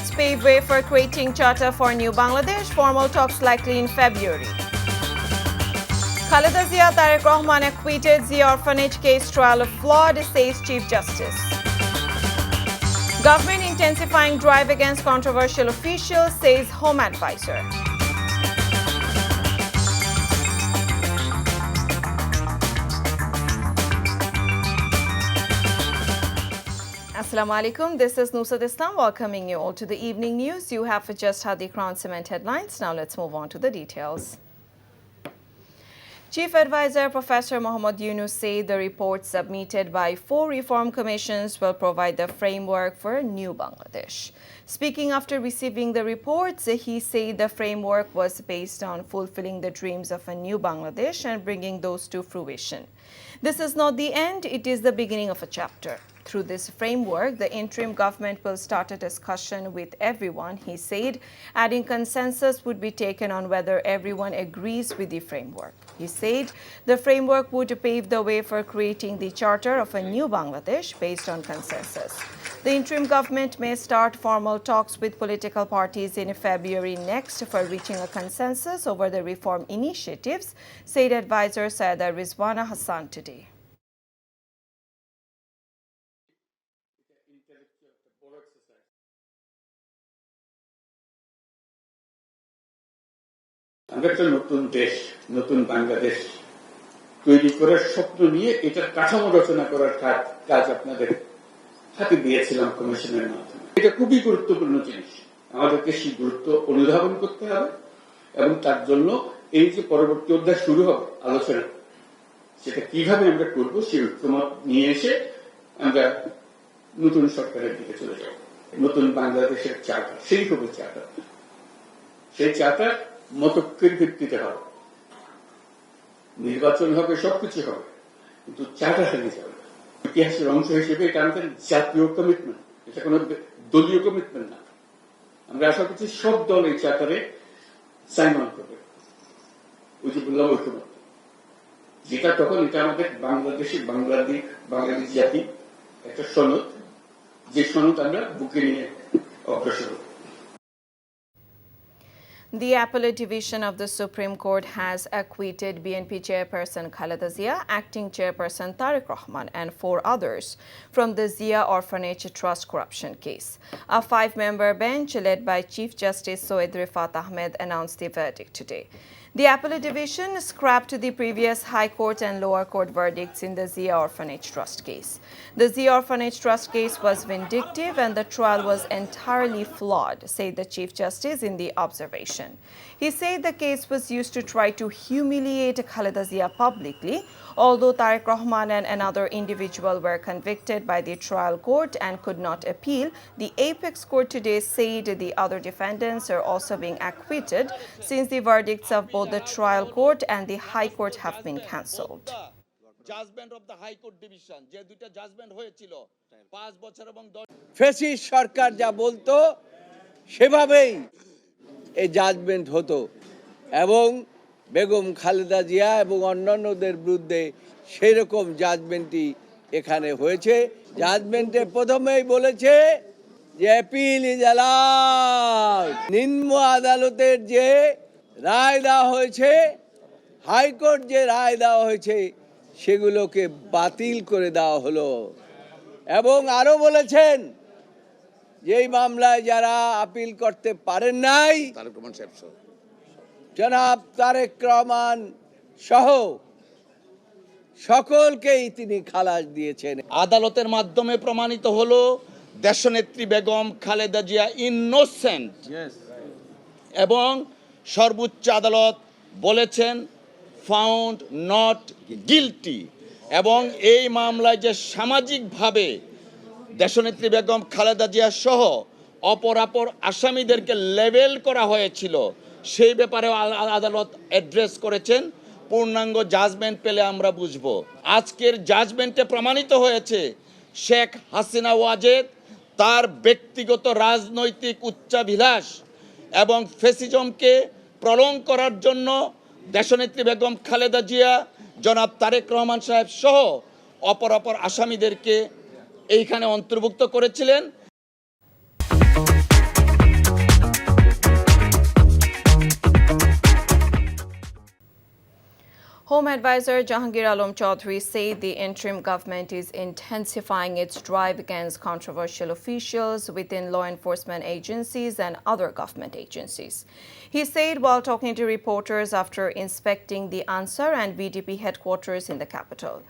Reports pave way for creating charter for New Bangladesh. Formal talks likely in February. Khaleda Zia Tariq Rahman acquitted. Zia orphanage case trial flawed, says Chief Justice. Government intensifying drive against controversial officials, says Home Advisor. Assalamu alaikum. This is Nusrat Islam welcoming you all to the evening news. You have just had the Crown Cement headlines. Now let's move on to the details. Chief Advisor Professor Muhammad Yunus said the reports submitted by 4 reform commissions will provide the framework for a new Bangladesh. Speaking after receiving the reports, he said the framework was based on fulfilling the dreams of a new Bangladesh and bringing those to fruition. This is not the end, it is the beginning of a chapter. Through this framework, the interim government will start a discussion with everyone, he said, adding consensus would be taken on whether everyone agrees with the framework. He said the framework would pave the way for creating the charter of a new Bangladesh based on consensus. The interim government may start formal talks with political parties in February next for reaching a consensus over the reform initiatives, said advisor Sayyida Rizwana Hassan today. আমরা একটা নতুন দেশ, নতুন বাংলাদেশ তৈরি করার স্বপ্ন নিয়ে এটার কাঠামো রচনা করার কাজ আপনাদের হাতে দিয়েছিলাম কমিশনের মাধ্যমে। এটা খুবই গুরুত্বপূর্ণ জিনিস, আমাদেরকে সেই গুরুত্ব অনুধাবন করতে হবে এবং তার জন্য এই যে পরবর্তী অধ্যায় শুরু হবে আলোচনা, সেটা কিভাবে আমরা করব সেই ঐক্যমত নিয়ে এসে আমরা নতুন সরকারের দিকে চলে যাব। নতুন বাংলাদেশের চার্টার, সেই হবে চার্টার, সেই চার্টার মতৈক্যের ভিত্তিতে হবে, নির্বাচন হবে, সবকিছু হবে, কিন্তু চার্টার ভেঙে যাবে। ইতিহাসের অংশ হিসেবে এটা আমাদের জাতীয় কমিটমেন্ট, এটা কোন দলীয় কমিটমেন্ট না। আমরা আশা করছি সব দল এই চার্টারে সাইন অন করবে, ওই যে বললাম ঐক্যমত, যেটা তখন এটা আমাদের বাংলাদেশের বাঙালি জাতি একটা সনদ, যে সনদ আমরা বুকে নিয়ে অগ্রসর হব। The Appellate Division of the Supreme Court has acquitted BNP Chairperson Khaleda Zia, Acting Chairperson Tariq Rahman, and 4 others from the Zia Orphanage Trust corruption case. A 5-member bench led by Chief Justice Somoyer Sathe Ahmed announced the verdict today. The Appellate Division scrapped the previous High Court and Lower Court verdicts in the Zia Orphanage Trust case. The Zia Orphanage Trust case was vindictive and the trial was entirely flawed, said the Chief Justice in the observation. He said the case was used to try to humiliate Khaleda Zia publicly, although Tariq Rahman and another individual were convicted by the trial court and could not appeal. The Apex Court today said the other defendants are also being acquitted since the verdicts of both the trial court and the High Court have been cancelled. Judgment of the High Court Division, যে দুইটা judgement হয়েছিল 5 বছর এবং 10 fascist সরকার যা বলতো সেভাবেই এই judgement হতো এবং বেগম খালেদা জিয়া এবং অন্যান্যদের বিরুদ্ধে সেই রকম জাজমেন্টই এখানে হয়েছে। জাজমেন্টে প্রথমেই বলেছে যে অ্যাপিল ইজ অ্যালাউড। নিম্ন আদালতের যে রায় দেওয়া হয়েছে, হাইকোর্ট যে রায় দেওয়া হয়েছে, সেগুলোকে বাতিল করে দেওয়া হলো এবং আরো বলেছেন যে এই মামলায় যারা আপিল করতে পারেন নাই, জনাব তারেক রহমান সহ সকলকেই তিনি খালাস দিয়েছেন। আদালতের মাধ্যমে প্রমাণিত হলো দেশনেত্রী বেগম খালেদা জিয়া ইনোসেন্ট এবং সর্বোচ্চ আদালত বলেছেন ফাউন্ড নট গিলটি এবং এই মামলায় যে সামাজিকভাবে দেশনেত্রী বেগম খালেদা জিয়া সহ অপর আসামিদেরকে লেবেল করা হয়েছিল, সেই ব্যাপারে আদালত অ্যাড্রেস করেছেন। পূর্ণাঙ্গ জাজমেন্ট পেলে আমরা বুঝব। আজকের জাজমেন্টে প্রমাণিত হয়েছে শেখ হাসিনা ওয়াজেদ তার ব্যক্তিগত রাজনৈতিক উচ্চাভিলাষ এবং ফ্যাসিজমকে প্রলং করার জন্য দেশনেত্রী বেগম খালেদা জিয়া, জনাব তারেক রহমান সাহেব সহ অপর আসামিদেরকে এইখানে অন্তর্ভুক্ত করেছিলেন। Home Advisor Jahangir Alam Chaudhary said the interim government is intensifying its drive against controversial officials within law enforcement agencies and other government agencies. He said while talking to reporters after inspecting the Ansar and BDP headquarters in the capital.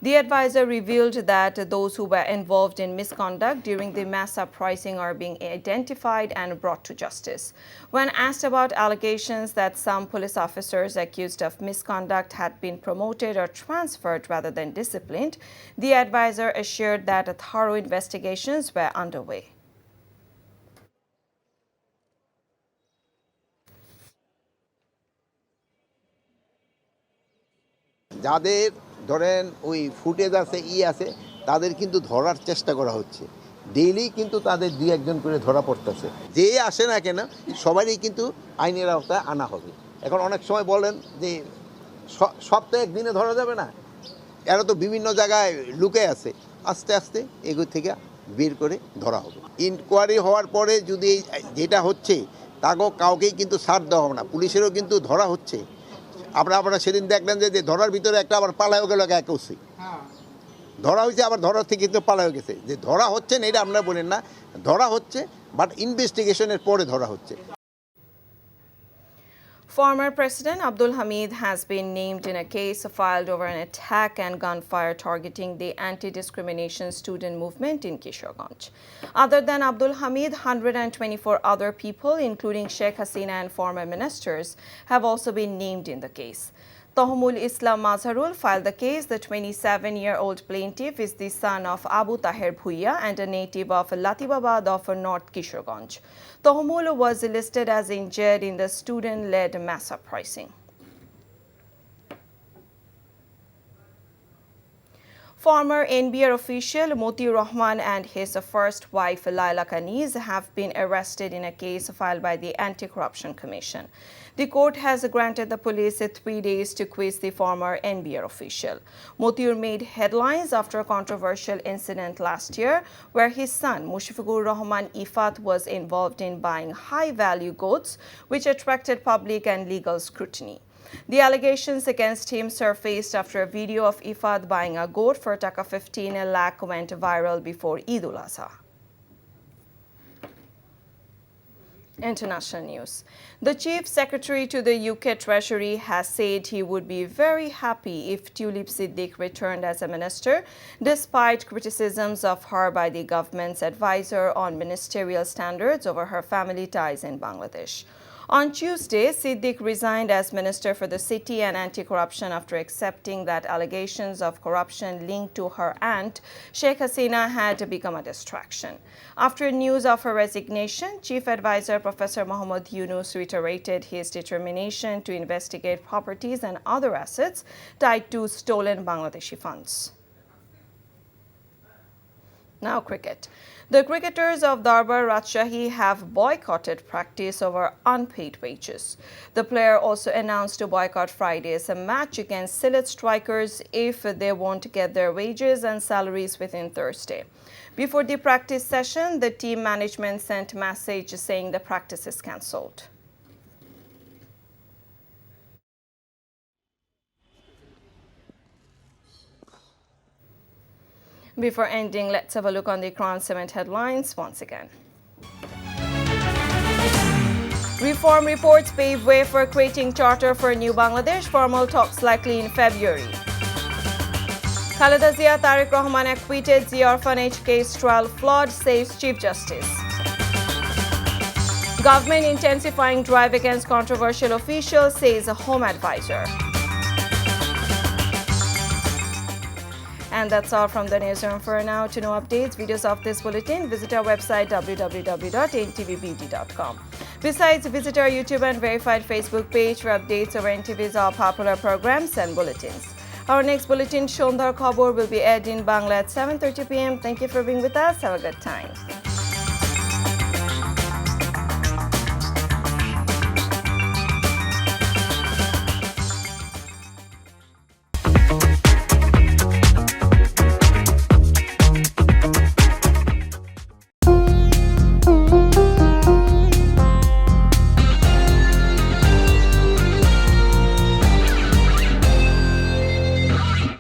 The advisor revealed that those who were involved in misconduct during the mass uprising are being identified and brought to justice. When asked about allegations that some police officers accused of misconduct had been promoted or transferred rather than disciplined, the advisor assured that thorough investigations were underway. যাদের ধরেন ওই footage আছে আছে তাদের কিন্তু ধরার চেষ্টা করা হচ্ছে ডেইলি কিন্তু তাদের দুই একজন করে ধরা পড়তেছে যে আসে না কেন সবারই কিন্তু আইনের আওতায় আনা হবে এখন অনেক সময় বলেন যে সব তো একদিনে ধরা যাবে না এরা তো বিভিন্ন জায়গায় লুকে আছে আস্তে আস্তে এগুলো থেকে বের করে ধরা হবে ইনকোয়ারি হওয়ার পরে যদি যেটা হচ্ছে তাকেও কাউকেই কিন্তু ছাড় দেওয়া হবে না পুলিশেরও কিন্তু ধরা হচ্ছে আপনারা সেদিন দেখলেন যে ধরার ভিতরে একটা আবার পালায়ও গেল এক ওসি ধরা হয়েছে আবার ধরার থেকে কিন্তু পালায়ও গেছে যে ধরা হচ্ছে না এটা আপনারা বলেন না ধরা হচ্ছে বাট ইনভেস্টিগেশনের পরে ধরা হচ্ছে Former President Abdul Hamid has been named in a case filed over an attack and gunfire targeting the anti-discrimination student movement in Kishoreganj. Other than Abdul Hamid, 124 other people, including Sheikh Hasina and former ministers, have also been named in the case. Tahmul Islam Mazharul filed the case. The 27-year-old plaintiff is the son of Abu Tahir Bhuiya and a native of Latibabad of North Kishoreganj. Tahmul was listed as injured in the student-led mass uprising. Former NBR official Motiur Rahman and his first wife Laila Kaniz have been arrested in a case filed by the Anti-Corruption Commission. The court has granted the police 3 days to quiz the former NBR official. Motiur made headlines after a controversial incident last year where his son Mushfiqur Rahman Ifat was involved in buying high-value goods which attracted public and legal scrutiny. The allegations against him surfaced after a video of Ifat buying a goat for Taka 15 lakh went viral before Eid ul-Azha. International news. The Chief Secretary to the UK Treasury has said he would be very happy if Tulip Siddiq returned as a minister, despite criticisms of her by the government's advisor on ministerial standards over her family ties in Bangladesh. On Tuesday, Siddiq resigned as Minister for the City and Anti-Corruption after accepting that allegations of corruption linked to her aunt, Sheikh Hasina, had become a distraction. After news of her resignation, Chief Advisor Professor Muhammad Yunus reiterated his determination to investigate properties and other assets tied to stolen Bangladeshi funds. Now cricket. The cricketers of Darbar Rajshahi have boycotted practice over unpaid wages. The player also announced to boycott Friday's match against Sylhet Strikers if they won't get their wages and salaries within Thursday. Before the practice session, the team management sent a message saying the practice is cancelled. Before ending, let's have a look on the Crown Cement headlines once again. Reform reports pave way for creating charter for New Bangladesh. Formal talks likely in February. Khaleda Zia Tariq Rahman acquitted. Zia orphanage case trial flawed, says Chief Justice. Government intensifying drive against controversial officials, says a Home Advisor. And that's all from the newsroom for now. To know updates, videos of this bulletin, visit our website www.ntvbd.com. Besides, visit our YouTube and verified Facebook page for updates over NTV's all popular programs and bulletins. Our next bulletin, Shondhar Khabor, will be aired in Bangla at 7:30 p.m. Thank you for being with us. Have a good time.